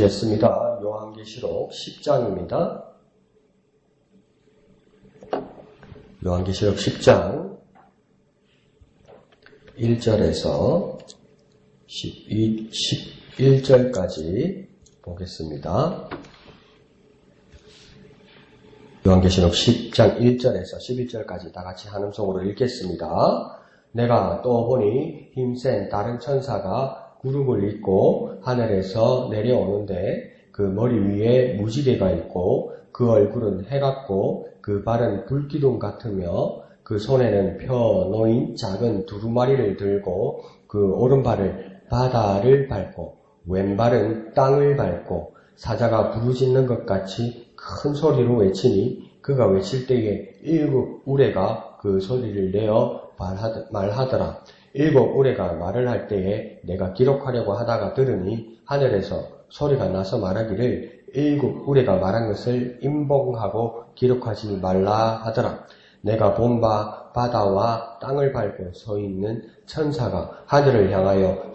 보시겠습니다. 요한계시록 10장입니다. 요한계시록 10장 1절에서 11절까지 보겠습니다. 요한계시록 10장 1절에서 11절까지 다 같이 한음성으로 읽겠습니다. 내가 또 보니 힘센 다른 천사가 구름을 입고 하늘에서 내려오는데 그 머리 위에 무지개가 있고 그 얼굴은 해 같고 그 발은 불기둥 같으며 그 손에는 펴 놓인 작은 두루마리를 들고 그 오른발을 바다를 밟고 왼발은 땅을 밟고 사자가 부르짖는 것 같이 큰 소리로 외치니 그가 외칠 때에 7 우레가 그 소리를 내어 말하더라. 7 우레가 말을 할 때에 내가 기록하려고 하다가 들으니 하늘에서 소리가 나서 말하기를 7 우레가 말한 것을 임봉하고 기록하지 말라 하더라. 내가 본 바 바다와 땅을 밟고 서 있는 천사가 하늘을 향하여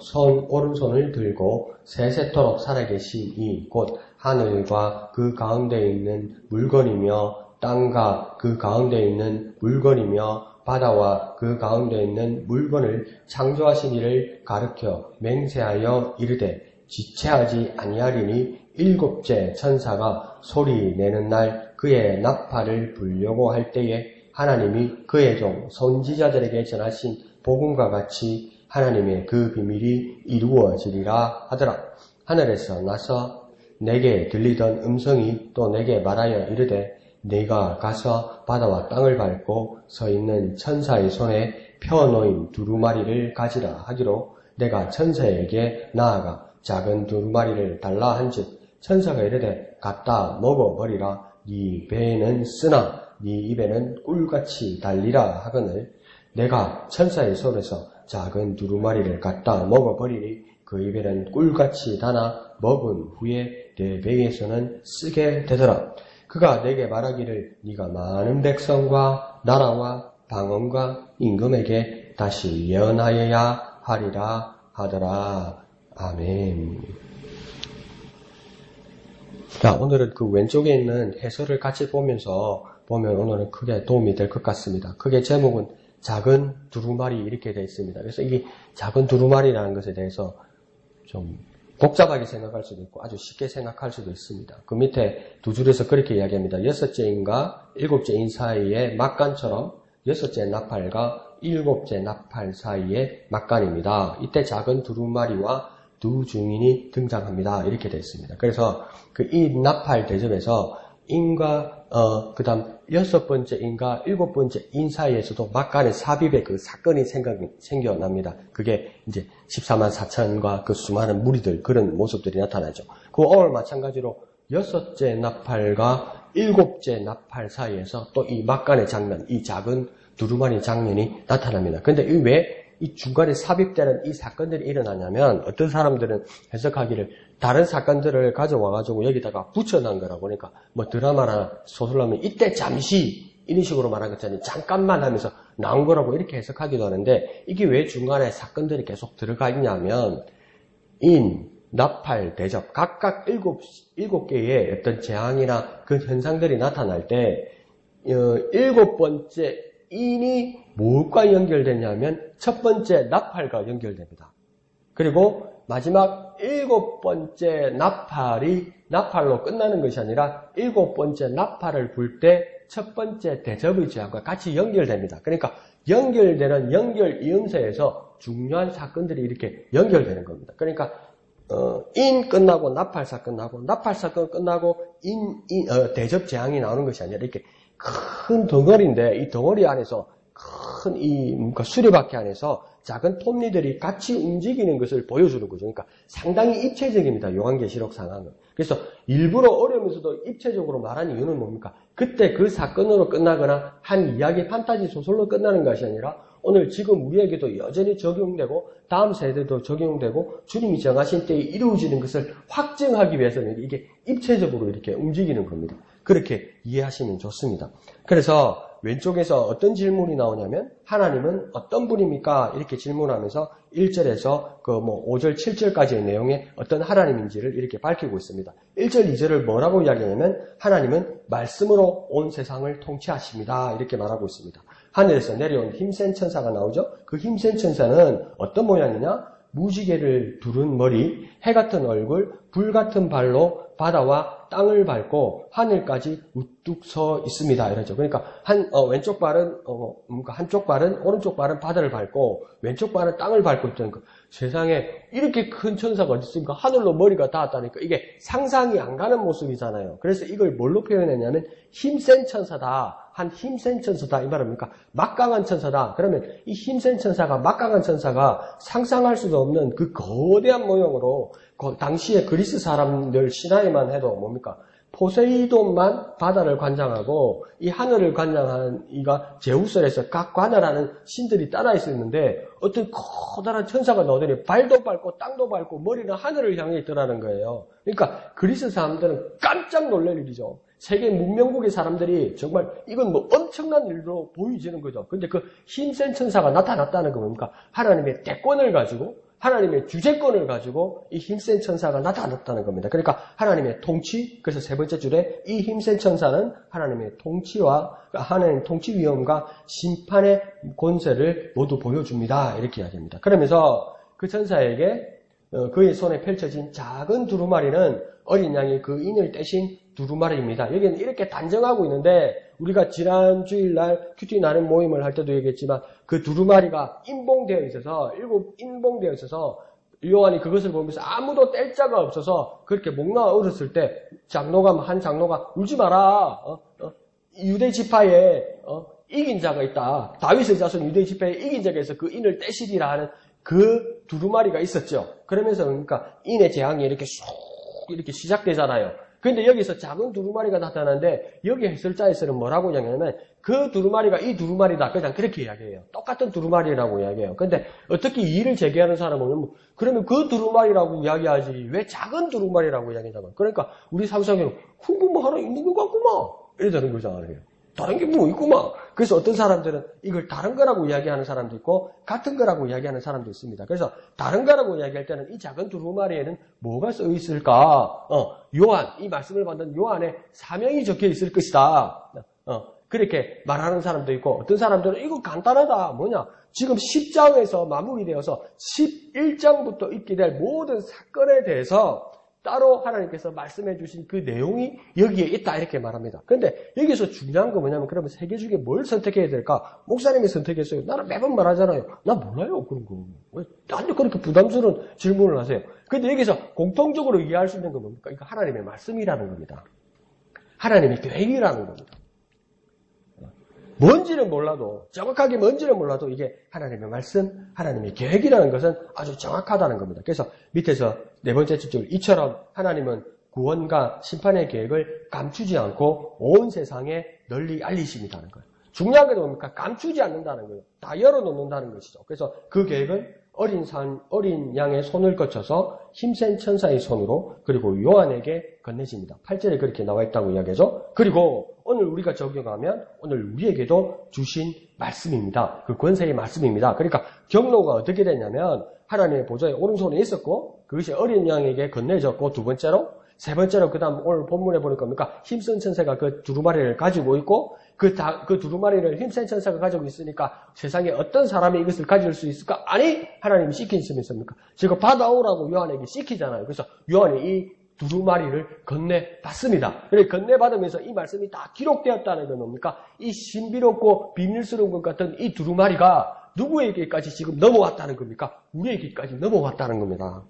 오른손을 들고 세세토록 살아계신 이 곧 하늘과 그 가운데 있는 물건이며 땅과 그 가운데 있는 물건이며 바다와 그 가운데 있는 물건을 창조하신 이를 가르켜 맹세하여 이르되 지체하지 아니하리니 7째 천사가 소리 내는 날 그의 나팔을 불려고 할 때에 하나님이 그의 종 선지자들에게 전하신 복음과 같이 하나님의 그 비밀이 이루어지리라 하더라. 하늘에서 나서 내게 들리던 음성이 또 내게 말하여 이르되 네가 가서 바다와 땅을 밟고 서 있는 천사의 손에 펴놓인 두루마리를 가지라 하기로 내가 천사에게 나아가 작은 두루마리를 달라 한즉 천사가 이르되 갖다 먹어버리라. 네 배에는 쓰나 네 입에는 꿀같이 달리라 하거늘 내가 천사의 손에서 작은 두루마리를 갖다 먹어버리니 그 입에는 꿀같이 달아 먹은 후에 내 배에서는 쓰게 되더라. 그가 내게 말하기를 네가 많은 백성과 나라와 방언과 임금에게 다시 예언하여야 하리라 하더라. 아멘. 자, 오늘은 그 왼쪽에 있는 해설을 같이 보면 오늘은 크게 도움이 될 것 같습니다. 크게 제목은 작은 두루마리 이렇게 되어 있습니다. 그래서 이 작은 두루마리라는 것에 대해서 좀 복잡하게 생각할 수도 있고 아주 쉽게 생각할 수도 있습니다. 그 밑에 두 줄에서 그렇게 이야기합니다. 6째 인과 7째 인 사이의 막간처럼 6째 나팔과 7째 나팔 사이의 막간입니다. 이때 작은 두루마리와 두 증인이 등장합니다. 이렇게 되어 있습니다. 그래서 그 이 나팔 대접에서 인과 그 다음 6번째 인과 7번째 인 사이에서도 막간의 삽입의 그 사건이 생겨납니다. 그게 이제 14만 4천과 그 수많은 무리들 그런 모습들이 나타나죠. 그 오늘 마찬가지로 6째 나팔과 7째 나팔 사이에서 또 이 막간의 장면, 이 작은 두루마리 장면이 나타납니다. 근데 왜 이 중간에 삽입되는 이 사건들이 일어나냐면 어떤 사람들은 해석하기를 다른 사건들을 가져와가지고 여기다가 붙여놓은 거라고 그러니까 뭐 드라마나 소설하면 이때 잠시 이런 식으로 말한 것처럼 잠깐만 하면서 나온 거라고 이렇게 해석하기도 하는데 이게 왜 중간에 사건들이 계속 들어가 있냐면 인, 나팔, 대접 각각 7개의 어떤 재앙이나 그 현상들이 나타날 때 7번째 인이 무엇과 연결되냐면 첫 번째 나팔과 연결됩니다. 그리고 마지막 7번째 나팔로 끝나는 것이 아니라 7번째 나팔을 불 때 첫 번째 대접의 재앙과 같이 연결됩니다. 그러니까 연결되는 연결 이음새에서 중요한 사건들이 이렇게 연결되는 겁니다. 그러니까 인 끝나고 나팔 사건 나고 나팔 사건 끝나고 대접 재앙이 나오는 것이 아니라 이렇게 큰 덩어리인데 이 덩어리 안에서 큰 수레바퀴 안에서 작은 톱니들이 같이 움직이는 것을 보여주는 거죠. 그러니까 상당히 입체적입니다. 요한계시록 상황은. 그래서 일부러 어려우면서도 입체적으로 말한 이유는 뭡니까? 그때 그 사건으로 끝나거나 한 이야기 판타지 소설로 끝나는 것이 아니라 오늘 지금 우리에게도 여전히 적용되고 다음 세대도 적용되고 주님이 정하신 때에 이루어지는 것을 확증하기 위해서는 이게 입체적으로 이렇게 움직이는 겁니다. 그렇게 이해하시면 좋습니다. 그래서 왼쪽에서 어떤 질문이 나오냐면 하나님은 어떤 분입니까? 이렇게 질문하면서 1절에서 5절, 7절까지의 내용에 어떤 하나님인지를 이렇게 밝히고 있습니다. 1절, 2절을 뭐라고 이야기하냐면 하나님은 말씀으로 온 세상을 통치하십니다. 이렇게 말하고 있습니다. 하늘에서 내려온 힘센 천사가 나오죠. 그 힘센 천사는 어떤 모양이냐? 무지개를 두른 머리, 해 같은 얼굴, 불 같은 발로 바다와 땅을 밟고 하늘까지 우뚝 서 있습니다. 이러죠. 그러니까 왼쪽 발은 한쪽 발은 오른쪽 발은 바다를 밟고 왼쪽 발은 땅을 밟고 있다는 거. 세상에 이렇게 큰 천사가 어디 있습니까? 하늘로 머리가 닿았다니까 이게 상상이 안 가는 모습이잖아요. 그래서 이걸 뭘로 표현했냐면 힘센 천사다. 한 힘센 천사다 이 말입니까? 막강한 천사다. 그러면 이 힘센 천사가 막강한 천사가 상상할 수도 없는 그 거대한 모형으로 당시에 그리스 사람들 신화에만 해도 뭡니까? 포세이돈만 바다를 관장하고 이 하늘을 관장한 이가 제우스에서 각 관할하는 신들이 따라 있었는데 어떤 커다란 천사가 나오더니 발도 밟고 땅도 밟고 머리는 하늘을 향해 있더라는 거예요. 그러니까 그리스 사람들은 깜짝 놀랄 일이죠. 세계 문명국의 사람들이 정말 이건 엄청난 일로 보이지는 거죠. 근데 그 힘센 천사가 나타났다는 거 뭡니까? 하나님의 대권을 가지고 하나님의 주재권을 가지고 이 힘센 천사가 나타났다는 겁니다. 그러니까 하나님의 통치, 그래서 세 번째 줄에 이 힘센 천사는 하나님의 통치와 하나님 통치 위엄과 심판의 권세를 모두 보여줍니다. 이렇게 이야기합니다. 그러면서 그 천사에게 그의 손에 펼쳐진 작은 두루마리는 어린 양이 그 인을 떼신 두루마리입니다. 여기는 이렇게 단정하고 있는데 우리가 지난 주일날 큐티 나눔 모임을 할 때도 얘기했지만 그 두루마리가 인봉되어 있어서 7인봉되어 있어서 요한이 그것을 보면서 아무도 뗄 자가 없어서 그렇게 목 놓아 울었을 때 한 장로가 울지 마라. 유대 지파에 이긴 자가 있다. 다윗의 자손 유대 지파에 이긴 자가 있어 그 인을 떼시리라 하는 그 두루마리가 있었죠. 그러면서 그러니까 인의 재앙이 이렇게 시작되잖아요. 그런데 여기서 작은 두루마리가 나타나는데 여기 해설자에서는 뭐라고 이야기하냐면 그 두루마리가 이 두루마리다. 그냥 그렇게 이야기해요. 똑같은 두루마리라고 이야기해요. 근데 어떻게 이의를 제기하는 사람은 그러면 그 두루마리라고 이야기하지 왜 작은 두루마리라고 이야기하냐면 그러니까 우리 상상에는 뭐 하나 있는 것 같구만 이러자는 거잖아요. 다른 게 뭐 있구만. 그래서 어떤 사람들은 이걸 다른 거라고 이야기하는 사람도 있고 같은 거라고 이야기하는 사람도 있습니다. 그래서 다른 거라고 이야기할 때는 이 작은 두루마리에는 뭐가 써 있을까? 요한, 이 말씀을 받는 요한의 사명이 적혀 있을 것이다. 그렇게 말하는 사람도 있고 어떤 사람들은 이거 간단하다. 뭐냐? 지금 10장에서 마무리되어서 11장부터 있게 될 모든 사건에 대해서 따로 하나님께서 말씀해 주신 그 내용이 여기에 있다 이렇게 말합니다. 그런데 여기서 중요한 건 뭐냐면 그러면 세 개 중에 뭘 선택해야 될까? 목사님이 선택했어요. 나는 매번 말하잖아요. 나 몰라요 그런 거. 왜 나한테 그렇게 부담스러운 질문을 하세요? 그런데 여기서 공통적으로 이해할 수 있는 건 뭡니까? 이거 하나님의 말씀이라는 겁니다. 하나님의 계획이라는 겁니다. 뭔지는 몰라도 정확하게 뭔지는 몰라도 이게 하나님의 말씀, 하나님의 계획이라는 것은 아주 정확하다는 겁니다. 그래서 밑에서 네 번째 줄 이처럼 하나님은 구원과 심판의 계획을 감추지 않고 온 세상에 널리 알리십니다는 거예요. 중요한 게 뭡니까? 감추지 않는다는 거예요. 다 열어놓는다는 것이죠. 그래서 그 계획은 어린 양의 손을 거쳐서 힘센 천사의 손으로 그리고 요한에게 건네집니다. 8절에 그렇게 나와 있다고 이야기하죠. 그리고 오늘 우리가 적용하면 오늘 우리에게도 주신 말씀입니다. 그 권세의 말씀입니다. 그러니까 경로가 어떻게 되냐면 하나님의 보좌의 오른손에 있었고 그것이 어린 양에게 건네졌고 두 번째로 세 번째로 그 다음 오늘 본문에 보니까 뭡니까? 힘센 천사가 그 두루마리를 가지고 있고 그 두루마리를 힘센 천사가 가지고 있으니까 세상에 어떤 사람이 이것을 가질 수 있을까? 아니 하나님이 시키셨습니까? 제가 받아오라고 요한에게 시키잖아요. 그래서 요한이 이 두루마리를 건네받습니다. 그래서 건네받으면서 이 말씀이 다 기록되었다는 건 뭡니까? 이 신비롭고 비밀스러운 것 같은 이 두루마리가 누구에게까지 지금 넘어왔다는 겁니까? 우리에게까지 넘어왔다는 겁니다.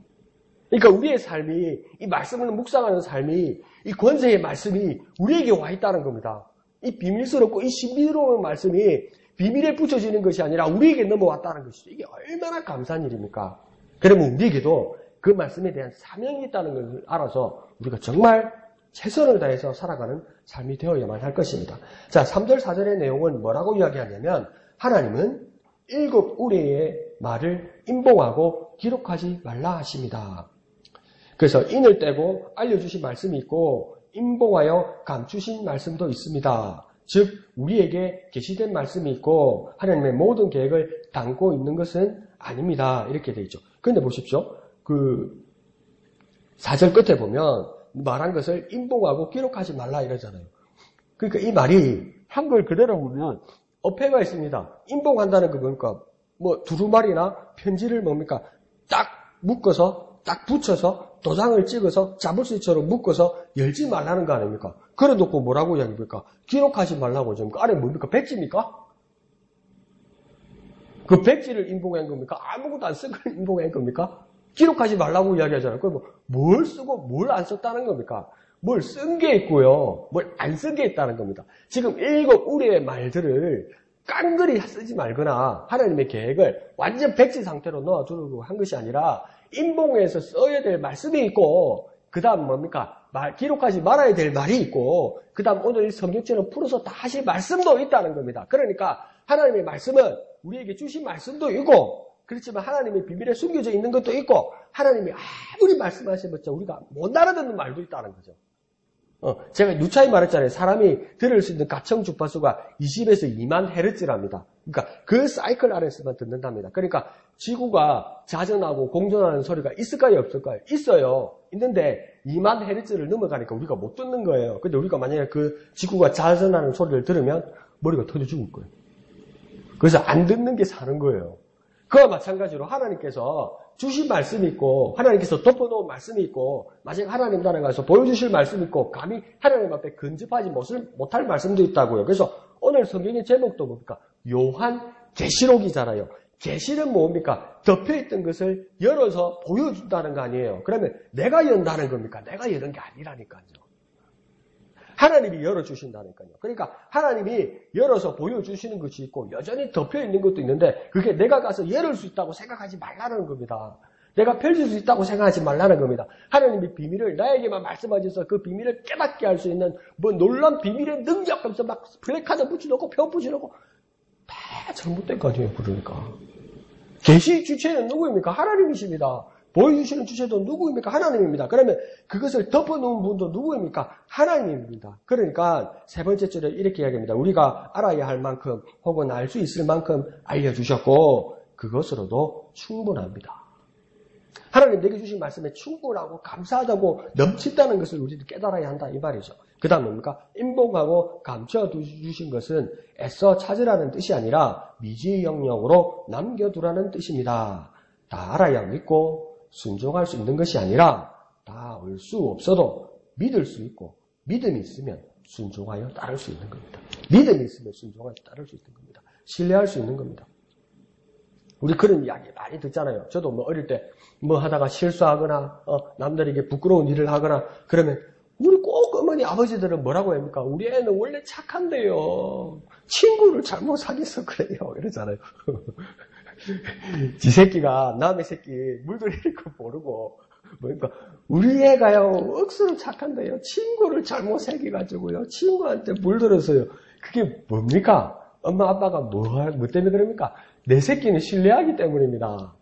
그러니까 우리의 삶이 이 말씀을 묵상하는 삶이 이 권세의 말씀이 우리에게 와 있다는 겁니다. 이 비밀스럽고 이 신비로운 말씀이 비밀에 붙여지는 것이 아니라 우리에게 넘어왔다는 것이죠. 이게 얼마나 감사한 일입니까? 그러면 우리에게도 그 말씀에 대한 사명이 있다는 것을 알아서 우리가 정말 최선을 다해서 살아가는 삶이 되어야만 할 것입니다. 자, 3절 4절의 내용은 뭐라고 이야기하냐면 하나님은 7 우레의 말을 인봉하고 기록하지 말라 하십니다. 그래서 인을 떼고 알려주신 말씀이 있고 인봉하여 감추신 말씀도 있습니다. 즉 우리에게 계시된 말씀이 있고 하나님의 모든 계획을 담고 있는 것은 아닙니다. 이렇게 되어 있죠. 그런데 보십시오. 그 4절 끝에 보면 말한 것을 인봉하고 기록하지 말라 이러잖아요. 그러니까 이 말이 한글 그대로 보면 어폐가 있습니다. 인봉한다는 거 뭡니까? 뭐 두루마리나 편지를 뭡니까? 딱 묶어서 딱 붙여서 도장을 찍어서 잡을 수 있도록 묶어서 열지 말라는 거 아닙니까? 그래 놓고 뭐라고 이야기합니까? 기록하지 말라고 지금 그 아래 뭡니까? 백지입니까? 그 백지를 인봉한 겁니까? 아무것도 안 쓴 걸 인봉한 겁니까? 기록하지 말라고 이야기하잖아요. 그럼 뭘 쓰고 뭘 안 썼다는 겁니까? 뭘 쓴 게 있고요. 뭘 안 쓴 게 있다는 겁니다. 지금 7 우리의 말들을 깡그리 쓰지 말거나 하나님의 계획을 완전 백지 상태로 넣어두려고 한 것이 아니라 인봉해서 써야 될 말씀이 있고 그 다음 뭡니까? 기록하지 말아야 될 말이 있고 그 다음 오늘 성경처럼 풀어서 다 하실 말씀도 있다는 겁니다. 그러니까 하나님의 말씀은 우리에게 주신 말씀도 있고 그렇지만 하나님의 비밀에 숨겨져 있는 것도 있고 하나님이 아무리 말씀하셔봤자 우리가 못 알아듣는 말도 있다는 거죠. 제가 누차히 말했잖아요. 사람이 들을 수 있는 가청 주파수가 20에서 2만 헤르츠랍니다. 그러니까 그 사이클 안에서만 듣는답니다. 그러니까 지구가 자전하고 공전하는 소리가 있을까요? 없을까요? 있어요. 있는데 2만 헤르츠를 넘어가니까 우리가 못 듣는 거예요. 근데 우리가 만약에 그 지구가 자전하는 소리를 들으면 머리가 터져 죽을 거예요. 그래서 안 듣는 게 사는 거예요. 그와 마찬가지로 하나님께서 주신 말씀이 있고 하나님께서 덮어놓은 말씀이 있고 마지막 하나님 나라에 가서 보여주실 말씀이 있고 감히 하나님 앞에 근접하지 못할 말씀도 있다고요. 그래서 오늘 성경의 제목도 뭡니까? 요한 계시록이잖아요. 계시는 뭡니까? 덮여있던 것을 열어서 보여준다는 거 아니에요. 그러면 내가 연다는 겁니까? 내가 여는 게 아니라니까요. 하나님이 열어주신다니까요. 그러니까 하나님이 열어서 보여주시는 것이 있고 여전히 덮여있는 것도 있는데 그게 내가 가서 열을 수 있다고 생각하지 말라는 겁니다. 내가 펼칠 수 있다고 생각하지 말라는 겁니다. 하나님이 비밀을 나에게만 말씀하셔서 그 비밀을 깨닫게 할 수 있는 뭐 놀라운 비밀의 능력 하면서 막 플래카드 붙여놓고 표 붙여놓고 다 잘못된 거 아니에요. 그러니까 계시 주체는 누구입니까? 하나님이십니다. 보여주시는 주체도 누구입니까? 하나님입니다. 그러면 그것을 덮어놓은 분도 누구입니까? 하나님입니다. 그러니까 세 번째 줄에 이렇게 이야기합니다. 우리가 알아야 할 만큼 혹은 알 수 있을 만큼 알려주셨고 그것으로도 충분합니다. 하나님 내게 주신 말씀에 충분하고 감사하다고 넘친다는 것을 우리도 깨달아야 한다 이 말이죠. 그 다음 뭡니까? 인봉하고 감춰주신 것은 애써 찾으라는 뜻이 아니라 미지의 영역으로 남겨두라는 뜻입니다. 다 알아야 믿고 순종할 수 있는 것이 아니라 다 올 수 없어도 믿을 수 있고 믿음이 있으면 순종하여 따를 수 있는 겁니다. 믿음이 있으면 순종하여 따를 수 있는 겁니다. 신뢰할 수 있는 겁니다. 우리 그런 이야기 많이 듣잖아요. 저도 뭐 어릴 때 뭐 하다가 실수하거나 남들에게 부끄러운 일을 하거나 그러면 우리 꼭 어머니 아버지들은 뭐라고 합니까? 우리 애는 원래 착한데요. 친구를 잘못 사귀어서 그래요. 이러잖아요. 지 새끼가 남의 새끼 물들이는 거 모르고 뭐니까 우리 애가요 억수로 착한데요. 친구를 잘못 새겨가지고요. 친구한테 물들어서요. 그게 뭡니까? 엄마 아빠가 뭐 때문에 그럽니까? 내 새끼는 신뢰하기 때문입니다.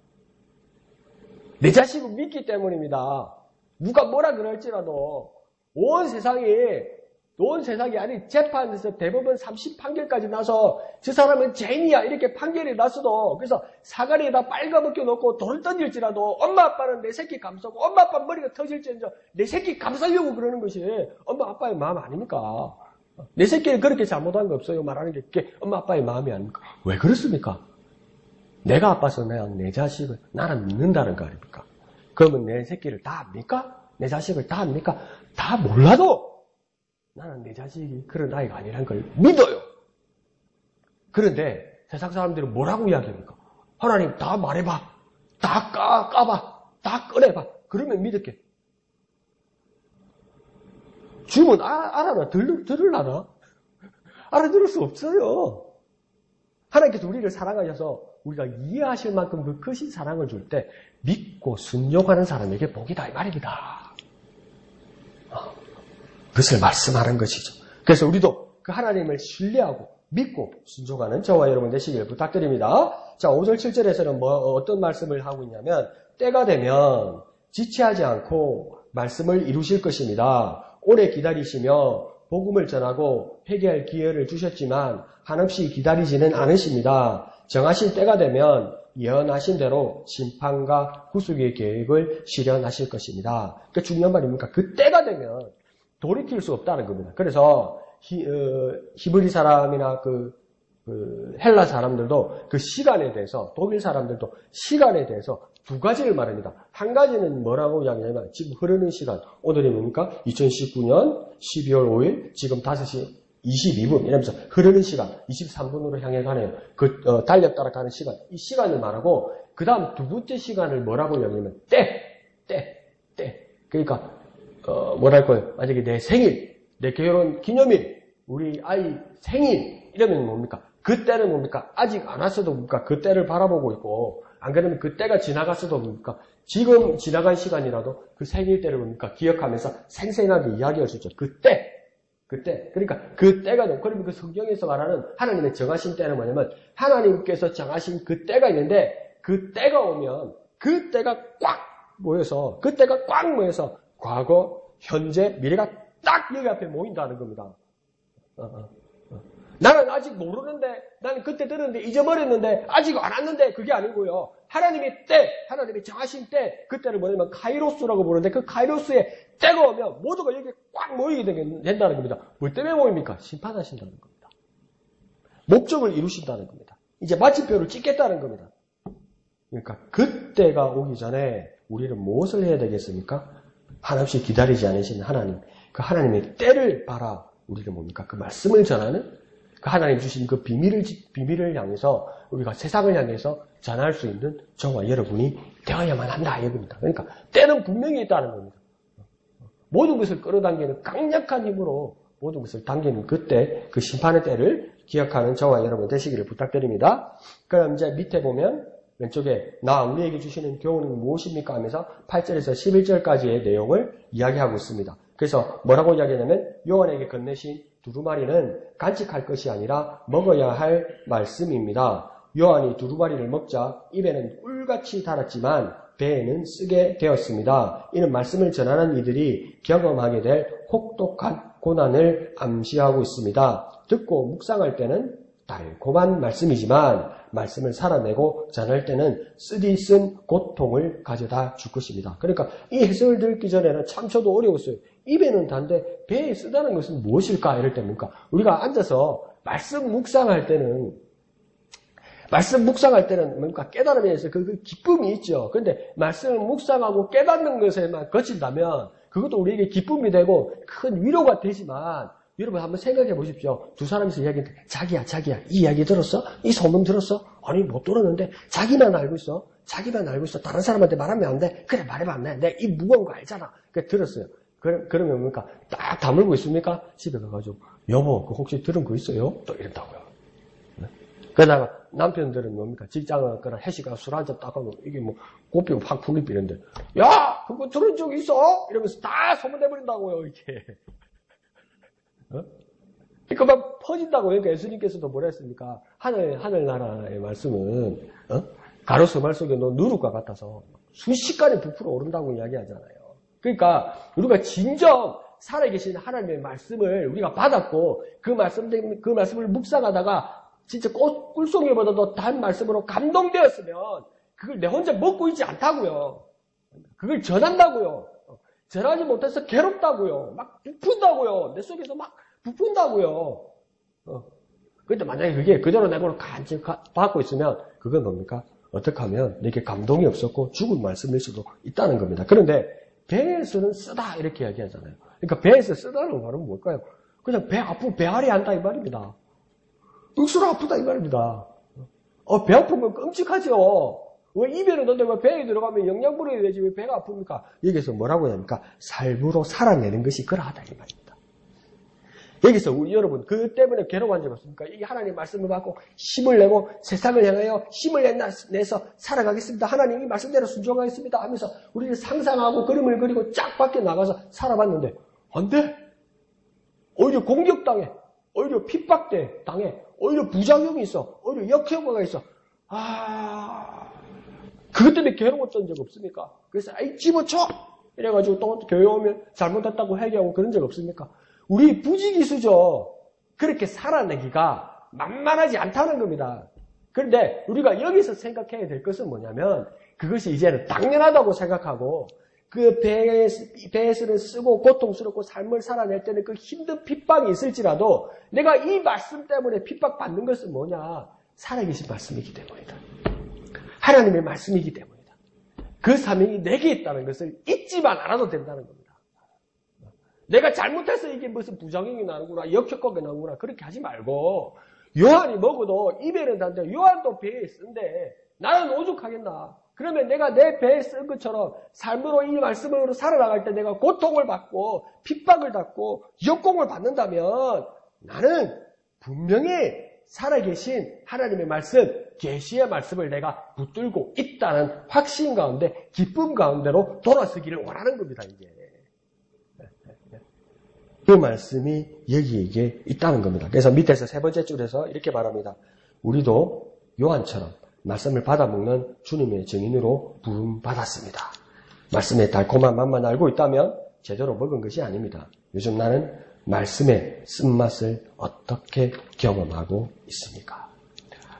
내 자식을 믿기 때문입니다. 누가 뭐라 그럴지라도 온 세상이 아니 재판에서 대법원 30판결까지 나서 저 사람은 죄인이야 이렇게 판결이 났어도 그래서 사가리에다 빨가벗겨 놓고 돌을 던질지라도 엄마 아빠는 내 새끼 감싸고 엄마 아빠 머리가 터질지언정 내 새끼 감싸려고 그러는 것이 엄마 아빠의 마음 아닙니까? 내 새끼는 그렇게 잘못한 거 없어요 말하는 게 그게 엄마 아빠의 마음이 아닙니까? 왜 그렇습니까? 내가 아빠서 내 자식을 나는 믿는다는 거 아닙니까? 그러면 내 새끼를 다 압니까? 내 자식을 다 압니까? 다 몰라도 나는 내 자식이 그런 아이가 아니라는 걸 믿어요. 그런데 세상 사람들은 뭐라고 이야기합니까? 하나님 다 말해봐. 다 까봐. 다 꺼내봐. 그러면 믿을게. 주면 알아나? 들으려나? 알아들을 수 없어요. 하나님께서 우리를 사랑하셔서 우리가 이해하실 만큼 그 크신 사랑을 줄 때 믿고 순종하는 사람에게 복이다 이 말입니다. 그것을 말씀하는 것이죠. 그래서 우리도 그 하나님을 신뢰하고 믿고 순종하는 저와 여러분 되시길 부탁드립니다. 자, 5절 7절에서는 어떤 말씀을 하고 있냐면 때가 되면 지체하지 않고 말씀을 이루실 것입니다. 오래 기다리시며 복음을 전하고 회개할 기회를 주셨지만 한없이 기다리지는 않으십니다. 정하신 때가 되면 예언하신 대로 심판과 구속의 계획을 실현하실 것입니다. 그러니까 중요한 말이 뭡니까? 그 때가 되면 돌이킬 수 없다는 겁니다. 그래서 히브리 사람이나 헬라 사람들도 그 시간에 대해서, 독일 사람들도 시간에 대해서 두 가지를 말합니다. 한 가지는 뭐라고 이야기하냐면 지금 흐르는 시간, 오늘이 뭡니까? 2019년 12월 5일 지금 5시 22분 이러면서 흐르는 시간 23분으로 향해 가네요. 달력 따라 가는 시간, 이 시간을 말하고 그 다음 두 번째 시간을 뭐라고 이야기하냐면 때. 그러니까 뭐랄까요? 만약에 내 생일, 내 결혼 기념일, 우리 아이 생일 이러면 뭡니까? 그때는 뭡니까? 아직 안 왔어도 뭡니까? 그때를 바라보고 있고, 안 그러면 그때가 지나갔어도 뭡니까? 지금 지나간 시간이라도 그 생일 때를 뭡니까? 기억하면서 생생하게 이야기할 수 있죠. 그때. 그러니까 그때가 되고, 그러면 그 성경에서 말하는 하나님의 정하신 때는 뭐냐면, 하나님께서 정하신 그 때가 있는데, 그 때가 오면, 그때가 꽉 모여서, 과거, 현재, 미래가 딱 여기 앞에 모인다는 겁니다. 나는 아직 모르는데, 나는 그때 들었는데 잊어버렸는데, 아직 안 왔는데, 그게 아니고요. 하나님의 때, 하나님의 정하신 때, 그때를 뭐냐면 카이로스라고 부르는데, 그 카이로스의 때가 오면 모두가 여기 꽉 모이게 된다는 겁니다. 뭐 때문에 모입니까? 심판하신다는 겁니다. 목적을 이루신다는 겁니다. 이제 마침표를 찍겠다는 겁니다. 그러니까 그때가 오기 전에 우리는 무엇을 해야 되겠습니까? 한없이 기다리지 않으신 하나님, 그 하나님의 때를 바라 우리는 뭡니까? 그 말씀을 전하는 그 하나님 주신 그 비밀을 향해서 우리가 세상을 향해서 전할 수 있는 저와 여러분이 되어야만 한다 이겁니다. 그러니까 때는 분명히 있다는 겁니다. 모든 것을 끌어당기는 강력한 힘으로 모든 것을 당기는 그때 그 심판의 때를 기억하는 저와 여러분 되시기를 부탁드립니다. 그럼 이제 밑에 보면 왼쪽에 우리에게 주시는 교훈은 무엇입니까? 하면서 8절에서 11절까지의 내용을 이야기하고 있습니다. 그래서 뭐라고 이야기하냐면 요한에게 건네신 두루마리는 간직할 것이 아니라 먹어야 할 말씀입니다. 요한이 두루마리를 먹자 입에는 꿀같이 달았지만 배에는 쓰게 되었습니다. 이는 말씀을 전하는 이들이 경험하게 될 혹독한 고난을 암시하고 있습니다. 듣고 묵상할 때는 달콤한 말씀이지만 말씀을 살아내고 전할 때는 쓰디쓴 고통을 가져다 줄 것입니다. 그러니까 이 해석을 듣기 전에는 참 저도 어려웠어요. 입에는 단데 배에 쓰다는 것은 무엇일까? 이럴 때 뭡니까? 우리가 앉아서 말씀 묵상할 때는 뭔가 깨달음에 의해서 그 기쁨이 있죠. 그런데 말씀을 묵상하고 깨닫는 것에만 거친다면 그것도 우리에게 기쁨이 되고 큰 위로가 되지만 여러분 한번 생각해 보십시오. 두 사람이서 이야기하는데 자기야 이 이야기 들었어? 이 소문 들었어? 아니 못 들었는데 자기만 알고 있어. 다른 사람한테 말하면 안 돼. 그래 말해봐 안 돼. 내가 이 무거운 거 알잖아. 그래 들었어요. 그러면 뭡니까? 딱 다물고 있습니까? 집에 가가지고 여보 그거 혹시 들은 거 있어요? 또 이런다고요. 그러다가 남편들은 뭡니까? 직장을 가거나 회식하고 술 한잔 딱 하고 이게 뭐 고삐고 확 풀립 이런데 야 그거 들은 적 있어? 이러면서 다 소문내버린다고요 이게. 그러니까 막 퍼진다고. 그러니까 예수님께서도 뭐라 했습니까? 하늘나라의 말씀은 가로수 말 속에 놓은 누룩과 같아서 순식간에 부풀어 오른다고 이야기하잖아요. 그러니까 우리가 진정 살아계신 하나님의 말씀을 우리가 받았고 그 말씀을 묵상하다가 진짜 꿀송이보다도 단 말씀으로 감동되었으면 그걸 내 혼자 먹고 있지 않다고요. 그걸 전한다고요. 전하지 못해서 괴롭다고요. 막 부푼다고요. 내 속에서 막 부푼다고요. 그런데 만약에 그게 그대로 내가 간직히 받고 있으면 그건 뭡니까? 어떻게 하면 내게 감동이 없었고 죽은 말씀일 수도 있다는 겁니다. 그런데 배에서는 쓰다 이렇게 이야기하잖아요. 그러니까 배에서 쓰다는 말은 뭘까요? 그냥 배 아프고 배앓이 한다 이 말입니다. 억수로 아프다 이 말입니다. 배 아픈 건 끔찍하죠. 왜 입에는 넣는데 왜 배에 들어가면 영양분이 되지 왜 배가 아픕니까? 여기서 뭐라고 합니까? 살부로 살아내는 것이 그러하다 이 말입니다. 여기서 우리 여러분 그 때문에 괴로워한 적 없습니까? 이 하나님 말씀을 받고 힘을 내고 세상을 향하여 힘을 내서 살아가겠습니다. 하나님이 말씀대로 순종하겠습니다 하면서 우리를 상상하고 그림을 그리고 쫙 밖에 나가서 살아봤는데 안 돼. 오히려 공격당해. 오히려 핍박당해. 오히려 부작용이 있어. 오히려 역효과가 있어. 그것 때문에 괴로웠던 적 없습니까? 그래서 집어쳐! 이래가지고 또 교회 오면 잘못했다고 회개하고 그런 적 없습니까? 우리 부지기수죠. 그렇게 살아내기가 만만하지 않다는 겁니다. 그런데 우리가 여기서 생각해야 될 것은 뭐냐면 그것이 이제는 당연하다고 생각하고 그 배에서는 쓰고 고통스럽고 삶을 살아낼 때는 그 힘든 핍박이 있을지라도 내가 이 말씀 때문에 핍박받는 것은 뭐냐? 살아계신 말씀이기 때문이다. 하나님의 말씀이기 때문이다. 그 사명이 내게 있다는 것을 잊지만 않아도 된다는 겁니다. 내가 잘못해서 이게 무슨 부작용이 나는구나, 역효과가 나는구나 그렇게 하지 말고 요한이 먹어도 입에는 단데 요한도 배에 쓴데 나는 오죽하겠나. 그러면 내가 내 배에 쓴 것처럼 삶으로 이 말씀으로 살아나갈 때 내가 고통을 받고 핍박을 받고 역공을 받는다면 나는 분명히 살아계신 하나님의 말씀, 계시의 말씀을 내가 붙들고 있다는 확신 가운데 기쁨 가운데로 돌아서기를 원하는 겁니다. 이게. 그 말씀이 여기에 있다는 겁니다. 그래서 밑에서 세 번째 줄에서 이렇게 말합니다. 우리도 요한처럼 말씀을 받아먹는 주님의 증인으로 부름받았습니다. 말씀의 달콤한 맛만 알고 있다면 제대로 먹은 것이 아닙니다. 요즘 나는 말씀의 쓴맛을 어떻게 경험하고 있습니까?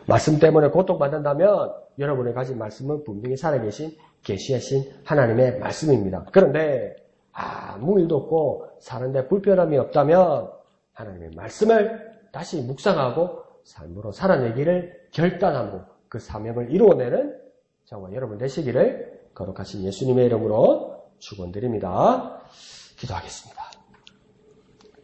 말씀 때문에 고통받는다면 여러분이 가진 말씀은 분명히 살아계신 계시하신 하나님의 말씀입니다. 그런데 아무 일도 없고 사는데 불편함이 없다면 하나님의 말씀을 다시 묵상하고 삶으로 살아내기를 결단하고 그 사명을 이루어내는 저와 여러분 되시기를 거룩하신 예수님의 이름으로 축원드립니다. 기도하겠습니다.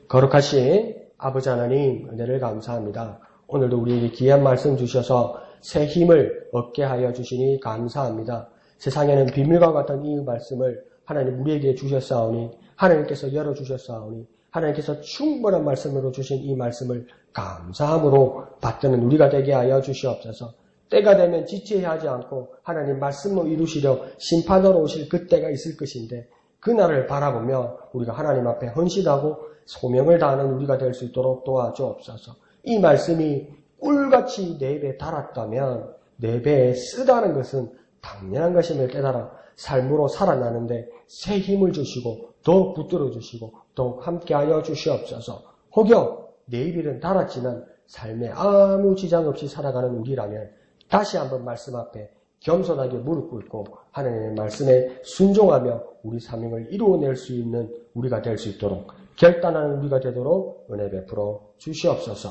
거룩하신 아버지 하나님 은혜를 감사합니다. 오늘도 우리에게 귀한 말씀 주셔서 새 힘을 얻게 하여 주시니 감사합니다. 세상에는 비밀과 같은 이 말씀을 하나님 우리에게 주셨사오니 하나님께서 열어주셨사오니 하나님께서 충분한 말씀으로 주신 이 말씀을 감사함으로 받드는 우리가 되게 하여 주시옵소서. 때가 되면 지체하지 않고 하나님 말씀으로 이루시려 심판하러 오실 그때가 있을 것인데 그날을 바라보며 우리가 하나님 앞에 헌신하고 소명을 다하는 우리가 될 수 있도록 도와주옵소서. 이 말씀이 꿀같이 내 입에 달았다면 내 배에 쓰다는 것은 당연한 것임을 깨달아 삶으로 살아나는데 새 힘을 주시고 더욱 붙들어 주시고 더욱 함께하여 주시옵소서. 혹여 내 입에는 달았지만 삶에 아무 지장 없이 살아가는 우리라면 다시 한번 말씀 앞에 겸손하게 무릎 꿇고 하나님의 말씀에 순종하며 우리 사명을 이루어낼 수 있는 우리가 될 수 있도록 결단하는 우리가 되도록 은혜 베풀어 주시옵소서.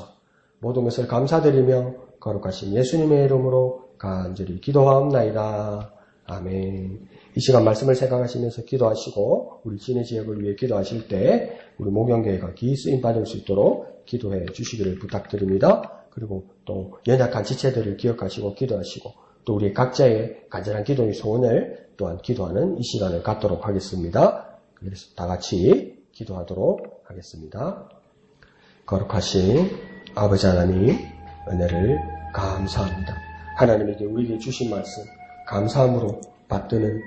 모든 것을 감사드리며 거룩하신 예수님의 이름으로 간절히 기도하옵나이다. 아멘. 이 시간 말씀을 생각하시면서 기도하시고 우리 진해 지역을 위해 기도하실 때 우리 목영교회가 기 쓰임 받을 수 있도록 기도해 주시기를 부탁드립니다. 그리고 또 연약한 지체들을 기억하시고 기도하시고 또 우리 각자의 간절한 기도의 소원을 또한 기도하는 이 시간을 갖도록 하겠습니다. 그래서 다 같이 기도하도록 하겠습니다. 거룩하신 아버지 하나님 은혜를 감사합니다. 하나님에게 우리에게 주신 말씀 감사함으로 받드는